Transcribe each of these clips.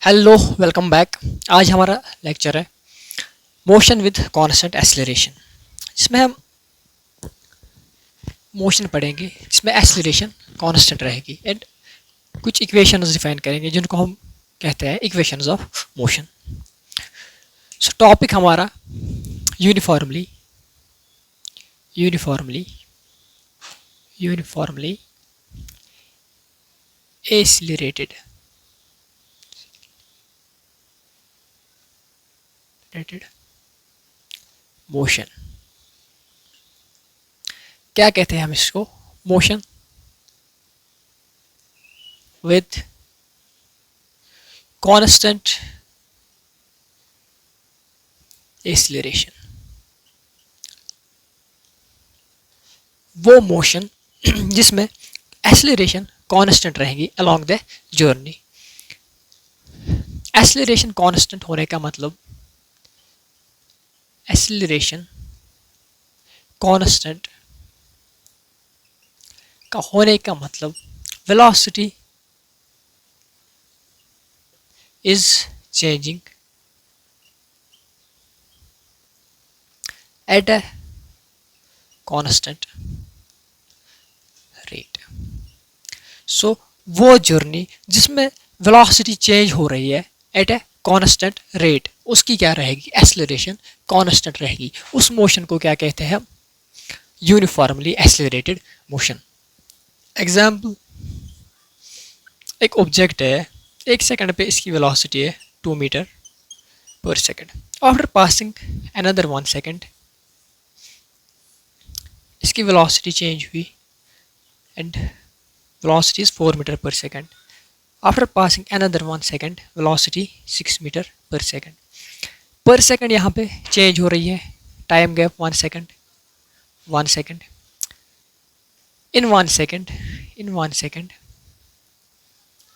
Hello, welcome back. आज हमारा lecture है मोशन विद कांस्टेंट एक्सेलरेशन, जिसमें हम मोशन पढ़ेंगे जिसमें एक्सेलरेशन कांस्टेंट रहेगी एंड कुछ इक्वेशंस डिफाइन करेंगे जिनको हम कहते हैं equations of motion. So topic हमारा uniformly uniformly uniformly accelerated motion. क्या कहते हैं हम इसको? Motion with constant acceleration. वो मोशन जिसमें एक्सीलरेशन कांस्टेंट रहेगी along the journey. Acceleration constant होने का मतलब, एक्सीलरेशन कांस्टेंट का होने का मतलब velocity is changing at a constant rate. So वो जर्नी जिसमें वेलोसिटी चेंज हो रही है एट ए कांस्टेंट रेट, उसकी क्या रहेगी? एक्सेलरेशन कांस्टेंट रहेगी। उस मोशन को क्या कहते हैं हम? Uniformly accelerated motion. एग्जाम्पल, एक ऑब्जेक्ट है, 1 सेकंड पे इसकी वेलोसिटी है 2 metre per second. After passing another 1 second इसकी वेलोसिटी चेंज हुई and velocity is 4 metre per second. After passing another 1 second velocity 6 metre per second. Per second यहाँ पे change हो रही है, time gap 1 second, 1 second. In 1 second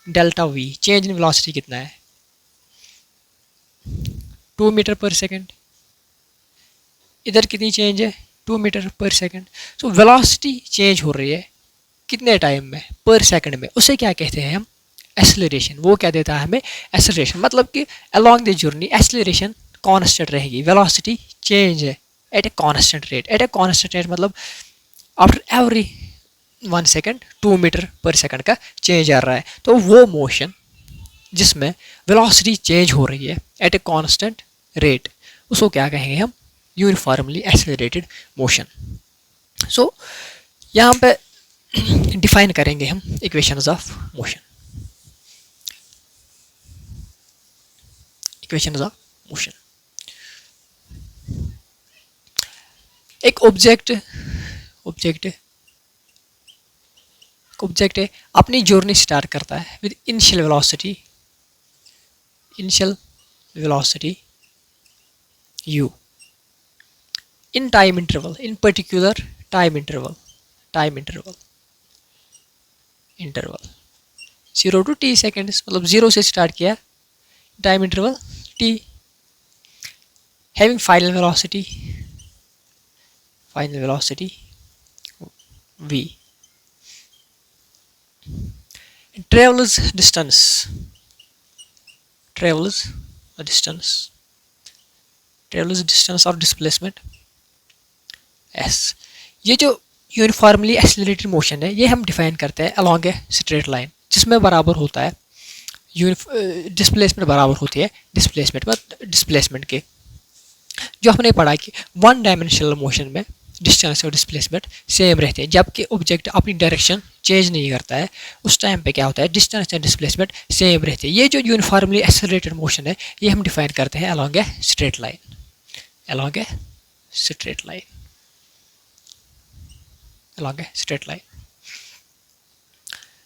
delta v change in velocity कितना है? 2 metre per second. इधर कितनी change है? 2 metre per second. So velocity change हो रही है कितने टाइम में? पर सेकंड में। उसे क्या कहते हैं हम? एक्सेलरेशन। वो क्या देता है हमें? एक्सेलरेशन। मतलब कि along the journey acceleration constant रहेगी, वेलोसिटी चेंज है at a constant rate. At a constant rate मतलब after every 1 second 2 metre per second का चेंज आ रहा है। तो वो मोशन जिसमें वेलोसिटी चेंज हो रही है एट ए कांस्टेंट रेट, उसको क्या कहेंगे हम? Uniformly accelerated motion. सो यहाँ पे डिफाइन करेंगे हम equations of motion. Equations of motion. एक ऑब्जेक्ट है, अपनी जर्नी स्टार्ट करता है with initial velocity u in time interval, in particular time interval 0 to t seconds, मतलब 0 से स्टार्ट किया, time interval t, having final velocity v, travels distance or displacement s। ये जो यूनिफॉर्मली एक्सेलरेटेड मोशन है, ये हम डिफाइन करते हैं अलोंग ए स्ट्रेट लाइन, जिसमें बराबर होता है डिस्प्लेसमेंट बराबर होती है डिस्प्लेसमेंट के। जो हमने पढ़ा कि 1 डायमेंशनल मोशन में डिस्टेंस और डिस्प्लेसमेंट सेम रहते हैं, जबकि ऑब्जेक्ट अपनी डायरेक्शन चेंज नहीं करता है, उस टाइम पे क्या होता है? डिस्टेंस एंड डिस्प्लेसमेंट सेम रहते हैं। ये जो यूनिफॉर्मली एक्सेलरेटेड मोशन है, ये हम डिफाइन करते हैं अलोंग ए स्ट्रेट लाइन।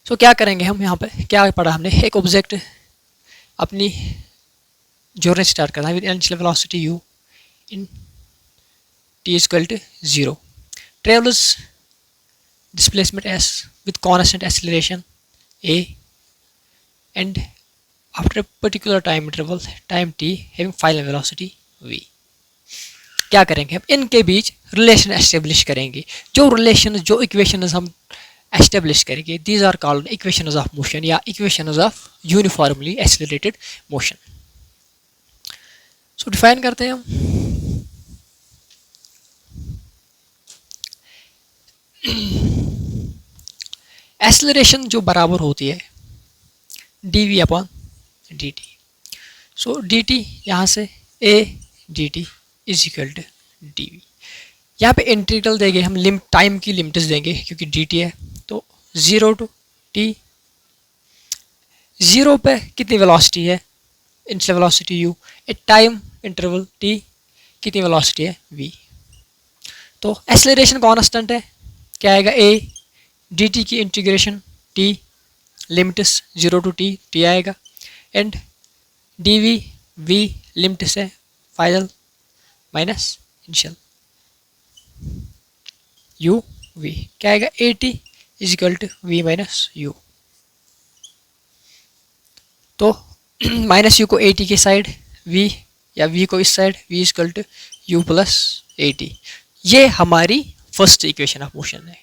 सो क्या करेंगे हम? यहाँ पे क्या पढ़ा हमने? एक ऑब्जेक्ट अपनी जर्नी स्टार्ट करना है with initial velocity u in t is equal to 0, travels displacement s with constant acceleration a, and after a particular time interval time t having final velocity v। क्या करेंगे हम? इनके बीच relation establish करेंगे। जो equation हम establish करेंगे, these are called equations of motion या equations of uniformly accelerated motion. So define करते हैं हम। एक्सेलरेशन जो बराबर होती है d v upon d t. So d t यहाँ से a d t is equal to d v. यहाँ पे इंटीग्रल देंगे हम, टाइम की लिमिट्स देंगे क्योंकि डी टी है, तो 0 टू टी। 0 पे कितनी वेलोसिटी है, initial velocity u, a time interval t कितनी वेलोसिटी है वी। तो एक्सेलरेशन कांस्टेंट है, क्या आएगा ए डी टी की integration t limits 0 to t t आएगा, and d v v limits है final minus initial u v, क्या आएगा a t is equal to v minus u. तो माइनस यू को ए टी के side, v या v को इस side, v is equal to u plus a t. ये हमारी फर्स्ट इक्वेशन ऑफ मोशन है,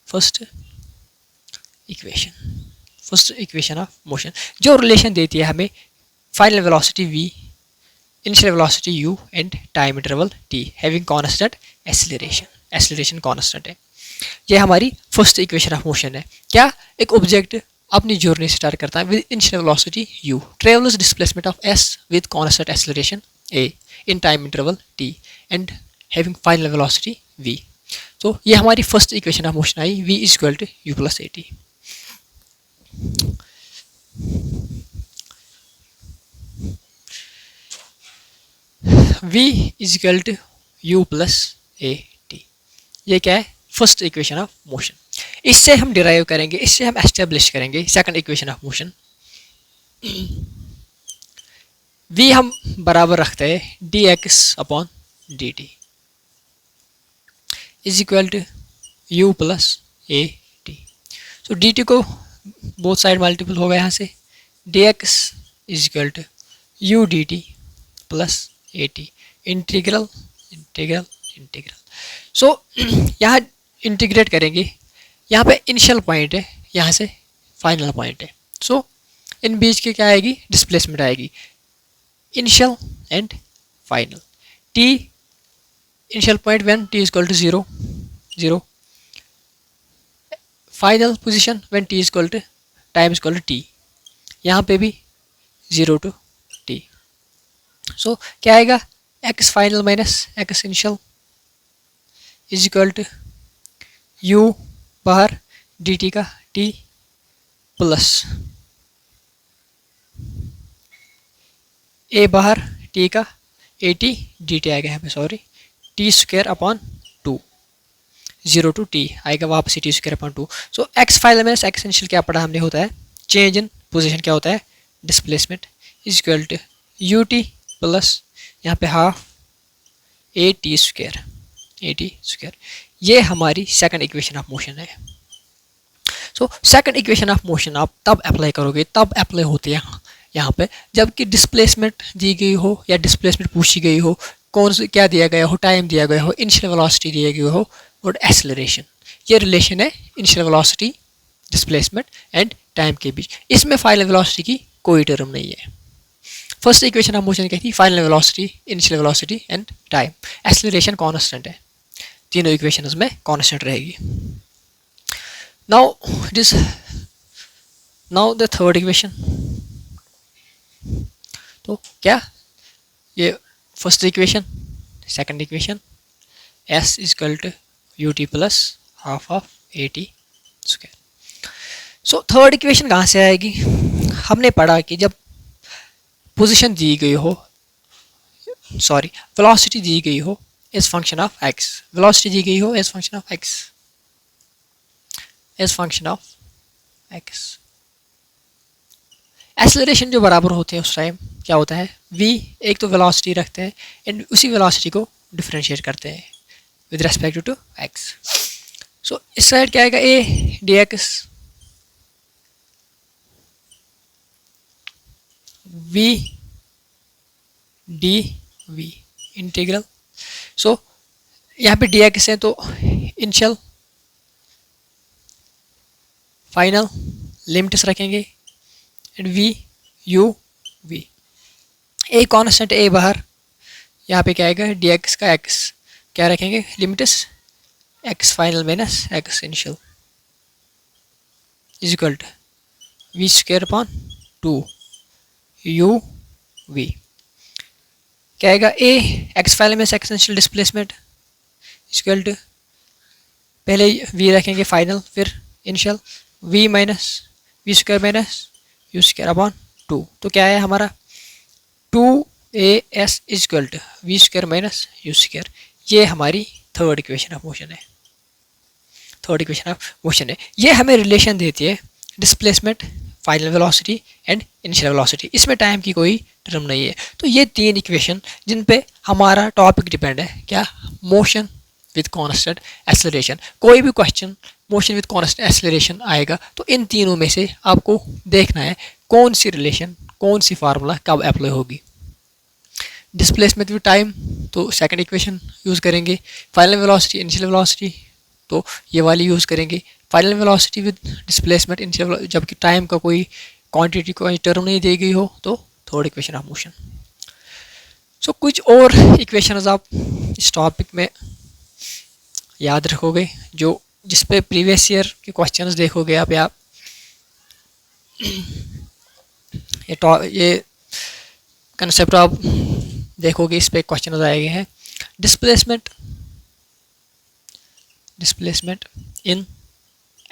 फर्स्ट इक्वेशन ऑफ मोशन, जो रिलेशन देती है हमें final velocity v, initial velocity u and time interval t having constant acceleration constant है। ये हमारी फर्स्ट इक्वेशन ऑफ मोशन है। क्या, एक ऑब्जेक्ट अपनी जर्नी स्टार्ट करता है with initial velocity u, travels displacement of s with constant acceleration a in time interval t and having final velocity v। तो ये हमारी फर्स्ट इक्वेशन ऑफ मोशन आई, v is equal to u plus a t. v is equal to u plus a t, ये क्या है, first equation of motion. इससे हम derive करेंगे, इससे हम एस्टेब्लिश करेंगे second equation of motion. v हम बराबर रखते हैं d x upon d t is equal to u plus a t. So d t को बोथ साइड मल्टीपल होगा यहाँ से, d x is equal to u d t plus a t, integral integral integral. सो यहाँ integrate करेंगे, यहाँ पे initial point है, यहाँ से फाइनल पॉइंट है। सो इन बीच की क्या आएगी, डिस्प्लेसमेंट आएगी, initial and final. T initial point when t is equal to 0 0, final position when t is equal to time is equal to t, यहाँ पे भी 0 टू टी। सो क्या आएगा, x final minus x initial is equal to u बाहर d t का t plus a बाहर t का A T D T आएगा यहाँ पे, sorry, t square upon 2, 0 to t आएगा वापस t square upon 2। So x final minus x initial क्या पढ़ा हमने, होता है चेंज इन पोजीशन, क्या होता है displacement, is equal to u t plus यहाँ पे हाफ ए टी स्क्वायर, ये हमारी सेकंड इक्वेशन ऑफ मोशन है। So second equation of motion आप तब अप्लाई करोगे, तब अप्लाई होती है यहाँ पे जबकि डिस्प्लेसमेंट दी गई हो या डिस्प्लेसमेंट पूछी गई हो, कौन से क्या दिया गया हो, टाइम दिया गया हो, इनिशियल वेलोसिटी दिया गया हो और एक्सेलरेशन। ये रिलेशन है initial velocity, displacement and time के बीच। इसमें फाइनल वेलोसिटी की कोई टर्म नहीं है। फर्स्ट इक्वेशन ऑफ मोशन कहती है final velocity, initial velocity and time, acceleration constant है, तीनों इक्वेशंस में कांस्टेंट रहेगी। Now the third equation. तो क्या, ये first equation, second equation, s is equal to u t plus half of a t square. So third equation कहाँ से आएगी, हमने पढ़ा कि जब पोजीशन दी गई हो, सॉरी वेलोसिटी दी गई हो as function of x, velocity दी गई हो as function of x, as function of x, acceleration जो बराबर होते हैं उस टाइम क्या होता है, v एक तो वेलोसिटी रखते हैं एंड उसी वेलोसिटी को डिफरेंशिएट करते हैं with respect to x। So इस साइड क्या आएगा, a dx v dv इंटीग्रल। सो यहाँ पे dx है तो इनिशियल फाइनल लिमिट्स रखेंगे and v u v, a constant a बाहर, यहाँ पे क्या आएगा डी एक्स का एक्स, क्या रखेंगे limits x final minus x initial is equal to v square upon 2 u v, क्या आएगा a x final minus x initial displacement equal to, पहले वी रखेंगे फाइनल फिर initial, v minus v square minus u square upon 2, तो क्या है हमारा 2as is equal to v square minus u square, ये हमारी थर्ड इक्वेशन ऑफ मोशन है, थर्ड इक्वेशन ऑफ मोशन है। ये हमें रिलेशन देती है displacement, final velocity and initial velocity, इसमें टाइम की कोई टर्म नहीं है। तो ये तीन इक्वेशन जिन पे हमारा टॉपिक डिपेंड है, क्या, मोशन विद कॉन्स्टेंट एक्सेलरेशन। कोई भी question motion with constant acceleration आएगा तो इन तीनों में से आपको देखना है कौन सी रिलेशन, कौन सी फार्मूला कब अप्लाई होगी। डिस्प्लेसमेंट विद टाइम तो सेकंड इक्वेशन यूज़ करेंगे, फाइनल वेलोसिटी इनिशियल वेलोसिटी तो ये वाली यूज़ करेंगे, final velocity with displacement initial, जबकि टाइम का कोई क्वांटिटी कोई टर्म नहीं दी गई हो तो थर्ड इक्वेशन ऑफ मोशन। सो कुछ और इक्वेशंस आप इस टॉपिक में याद रखोगे जो जिस पे प्रीवियस ईयर के क्वेश्चंस देखोगे आप, या ये कंसेप्ट आप देखोगे, इस पे क्वेश्चन आए गए हैं। डिस्प्लेसमेंट इन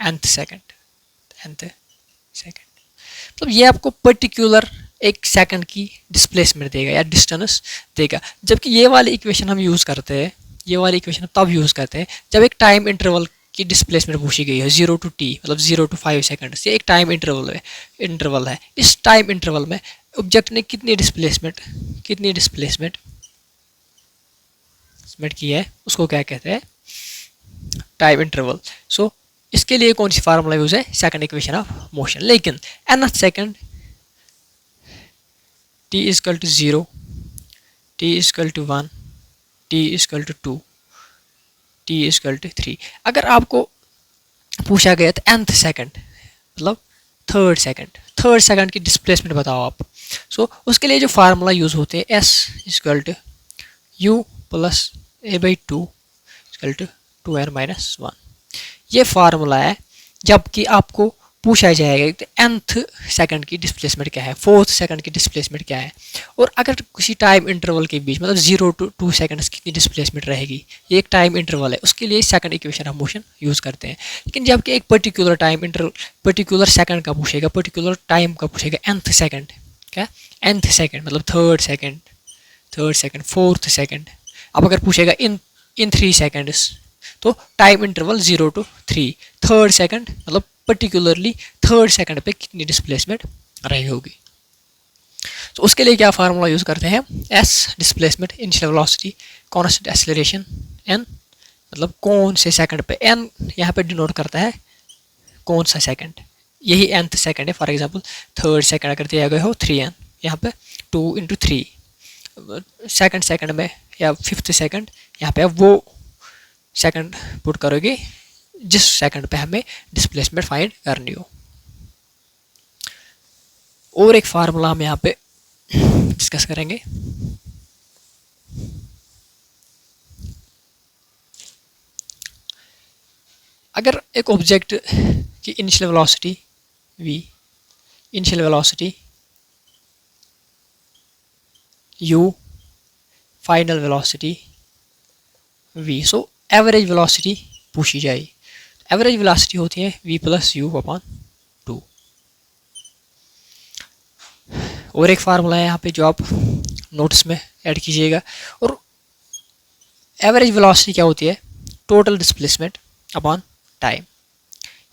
nth सेकंड, मतलब ये आपको पर्टिकुलर एक सेकंड की डिस्प्लेसमेंट देगा या डिस्टेंस देगा, जबकि ये वाली इक्वेशन हम यूज़ करते हैं, ये वाली इक्वेशन तब यूज़ करते हैं जब एक टाइम इंटरवल की डिस्प्लेसमेंट पूछी गई है 0 to t, मतलब 0 to 5 सेकंड से एक टाइम इंटरवल है। इस टाइम इंटरवल में ऑब्जेक्ट ने कितनी डिस्प्लेसमेंट की है उसको क्या कहते हैं, टाइम इंटरवल। सो इसके लिए कौन सी फार्मूला यूज है, सेकंड इक्वेशन ऑफ मोशन। लेकिन nth second t equal to 0, t equal to 1, t equal to 2, t equal to 3, अगर आपको पूछा गया तो nth सेकंड मतलब थर्ड सेकंड की डिस्प्लेसमेंट बताओ आप। सो उसके लिए जो फार्मूला यूज़ होते हैं s equal to u plus a/2 equal to 2n minus 1, ये फार्मूला है जबकि आपको पूछा जाएगा कि nth सेकंड की डिस्प्लेसमेंट क्या है, फोर्थ सेकंड की डिस्प्लेसमेंट क्या है, और अगर किसी टाइम इंटरवल के बीच मतलब 0 to 2 सेकंड्स कितनी डिस्प्लेसमेंट रहेगी, ये एक टाइम इंटरवल है, उसके लिए second equation of motion use करते हैं। लेकिन जबकि एक पर्टिकुलर सेकंड का पूछेगा, पर्टिकुलर टाइम का पूछेगा, nth सेकंड क्या, nth सेकंड मतलब थर्ड सेकंड, फोर्थ सेकंड, अब अगर पूछेगा इन 3 सेकंड्स तो time interval 0 to 3, third second मतलब पर्टिकुलरली थर्ड सेकंड पे कितनी डिस्प्लेसमेंट रही होगी। तो उसके लिए क्या फार्मूला यूज़ करते हैं, s displacement initial velocity constant acceleration, n मतलब कौन से सेकंड पे, n यहाँ पे डिनोट करता है कौन सा सेकंड, यही nth सेकंड है। फॉर एग्जांपल थर्ड सेकंड अगर दिया गया हो 3n, यहाँ पे 2 × 3, सेकंड में या फिफ्थ सेकंड यहाँ पे वो सेकंड पुट करोगे जिस सेकंड पे हमें डिस्प्लेसमेंट फाइंड करनी हो। और एक फार्मूला हम यहाँ पे डिस्कस करेंगे, अगर एक ऑब्जेक्ट की initial velocity v, initial velocity u, final velocity v, so average velocity पूछी जाए, एवरेज वेलोसिटी होती है v प्लस u अपॉन 2। और एक फार्मूला है यहाँ पे जो आप नोट्स में ऐड कीजिएगा, और एवरेज वेलोसिटी क्या होती है, total displacement upon time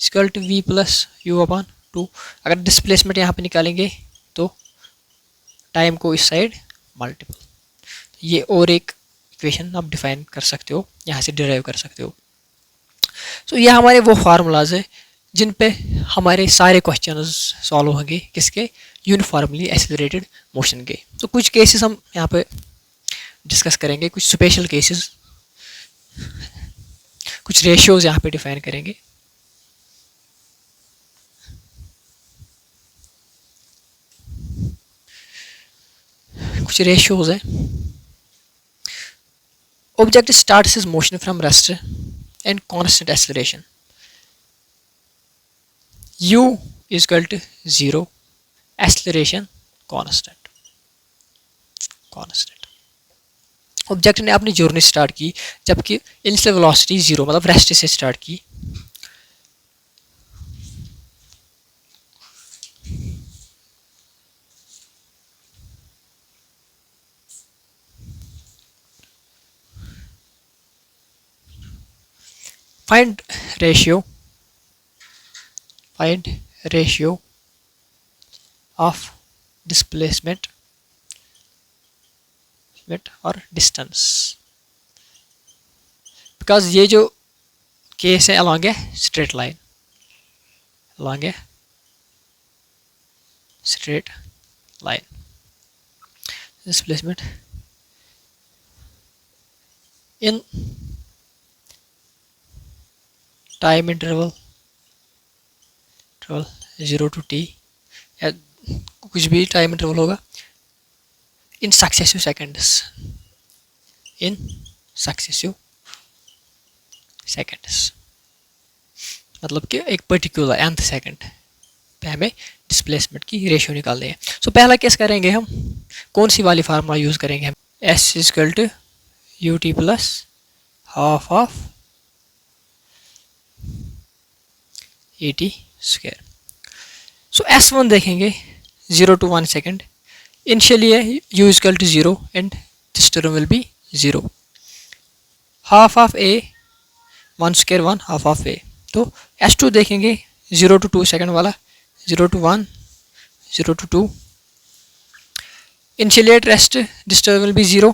equal to v plus u upon 2। अगर डिस्प्लेसमेंट यहाँ पे निकालेंगे तो टाइम को इस साइड मल्टीपल, ये और एक इक्वेशन आप डिफाइन कर सकते हो, यहाँ से डिराइव कर सकते हो। सो ये हमारे वो फार्मूलाज है जिन पे हमारे सारे क्वेश्चंस सॉल्व होंगे, किसके, यूनिफॉर्मली एक्सेलरेटेड मोशन के। तो कुछ केसेस हम यहाँ पे डिस्कस करेंगे, कुछ स्पेशल केसेस, कुछ रेशियोज यहाँ पे डिफाइन करेंगे। कुछ रेशियोज हैं। Object starts is motion from rest and constant acceleration, u is equal to 0, acceleration constant. Object ने अपनी जर्नी स्टार्ट की जबकि इनिशियल वेलोसिटी 0 मतलब रेस्ट से स्टार्ट की। फाइंड रेशियो ऑफ डिस्प्लेसमेंट और डिस्टेंस, बिकॉज ये जो केस है along a straight line, displacement in time interval 0 to t या कुछ भी टाइम इंटरवल होगा, इन सक्सेसिव सेकेंड्स, मतलब कि एक पर्टिकुलर nth सेकंड पे हमें डिस्प्लेसमेंट की रेशियो निकालनी है। सो पहला केस करेंगे हम, कौन सी वाली फार्मूला यूज़ करेंगे हम, s is equal to u t plus half of a t square. So S1 देखेंगे 0 to 1 सेकेंड, इनिशियली है u is equal to 0 and this term will be 0, half of a 1 square 1 half of a। तो S2 देखेंगे 0 to 2 second वाला, 0 to 1 0 to 2, initially at rest this term will be 0,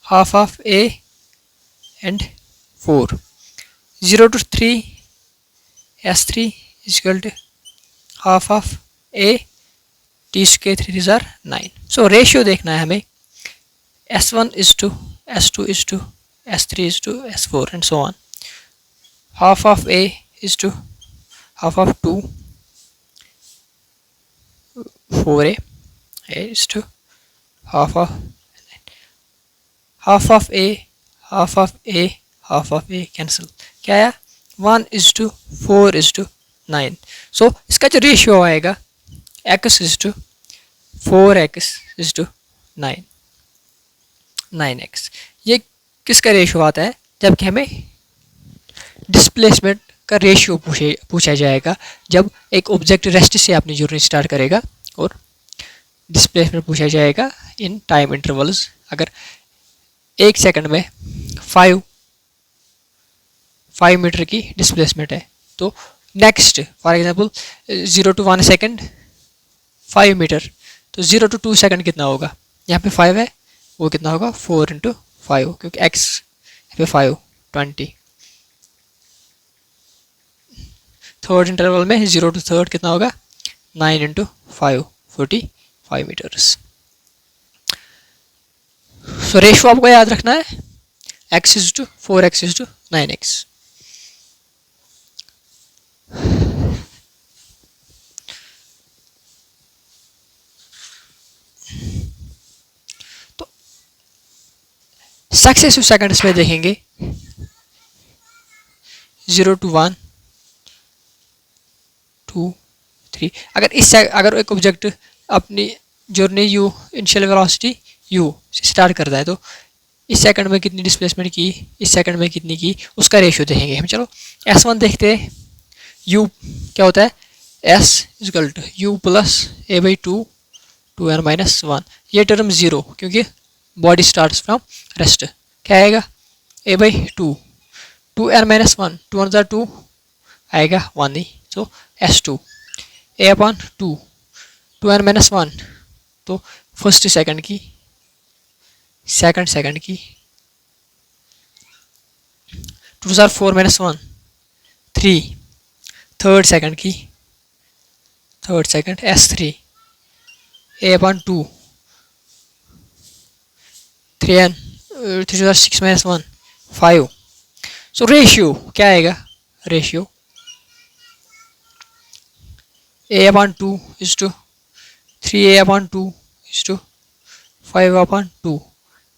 half of a and 4, 0 to 3 S3 is equal to half of a t square 3 these are 9। so ratio देखना है हमें, S1 is to S2 is to S3 is to S4 and so on, half of a is to half of 2 4a is to half of a half of a cancel, क्या आया 1 is to 4 is to 9। सो इसका जो ratio आएगा x is to 4x is to 9x। ये किसका ratio आता है, जबकि हमें डिस्प्लेसमेंट का रेशियो पूछा जाएगा जब एक ऑब्जेक्ट रेस्ट से अपनी जर्नी स्टार्ट करेगा, और डिस्प्लेसमेंट पूछा जाएगा इन टाइम इंटरवल्स। अगर एक सेकंड में 5 मीटर की डिस्प्लेसमेंट है तो next for example 0 to 1 second 5 metre, तो 0 to 2 सेकंड कितना होगा, यहाँ पे 5 है वो कितना होगा 4 into 5 क्योंकि x पे 5 20। थर्ड इंटरवल में 0 to 3 कितना होगा 9 into 5 45 मीटर्स। सो रेशियो आपको याद रखना है x is to 4x is to 9x। तो सक्सेसिव सेकंड्स में देखेंगे 0 to 1 2 3। अगर एक ऑब्जेक्ट अपनी journey u initial velocity u से स्टार्ट करता है तो इस सेकंड में कितनी डिस्प्लेसमेंट की, इस सेकंड में कितनी की, उसका रेशियो देखेंगे हम। चलो S1 देखते हैं, u क्या होता है s equal to u plus a by 2 2n minus 1। ये टर्म 0 क्योंकि बॉडी स्टार्ट्स फ्रॉम रेस्ट, क्या आएगा a बाई 2 2n माइनस 1 2 1 2 आएगा 1 ही, सो S2 a upon 2 2n minus 1 तो फर्स्ट सेकंड की, सेकंड की 2 4 माइनस 1 3, थर्ड सेकंड की, third second S3 a upon 2 3n 3 6 minus 1 5। So ratio क्या आएगा, ratio a upon 2 is to 3a upon 2 is to 5/2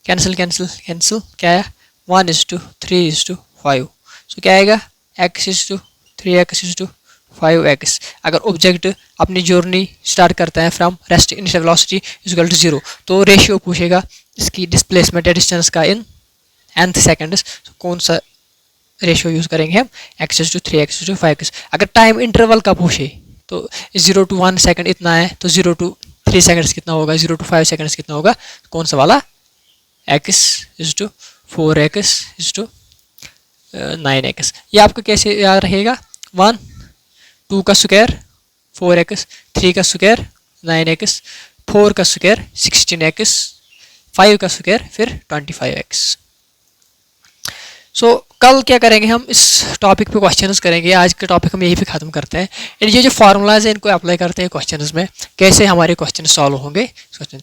cancel cancel cancel, क्या है 1:3:5। सो क्या आएगा x/3x/5x। अगर ऑब्जेक्ट अपनी जर्नी स्टार्ट करता है from rest initial velocity equal to 0, तो रेशियो पूछेगा इसकी डिस्प्लेसमेंट या डिस्टेंस का इन nth सेकेंड्स। कौन सा रेशियो यूज़ करेंगे हम, x/3x/5x। अगर टाइम इंटरवल का पूछे तो 0 to 1 सेकेंड इतना है, तो 0 to 3 सेकेंड्स कितना होगा, 0 to 5 सेकेंड्स कितना होगा, कौन सा वाला, x/4x/9x। ये आपको कैसे याद रहेगा, 1 2 का स्क्वायर 4x, 3 का स्क्वायर 9x, 4 का स्क्वायर 16x, 5 का स्क्वायर फिर 25x। सो कल क्या करेंगे हम, इस टॉपिक पे क्वेश्चंस करेंगे। आज के टॉपिक हम यहीं पे ख़त्म करते हैं। ये जो फार्मूलाज हैं इनको अप्लाई करते हैं क्वेश्चंस में, कैसे हमारे क्वेश्चन सॉल्व होंगे क्वेश्चन।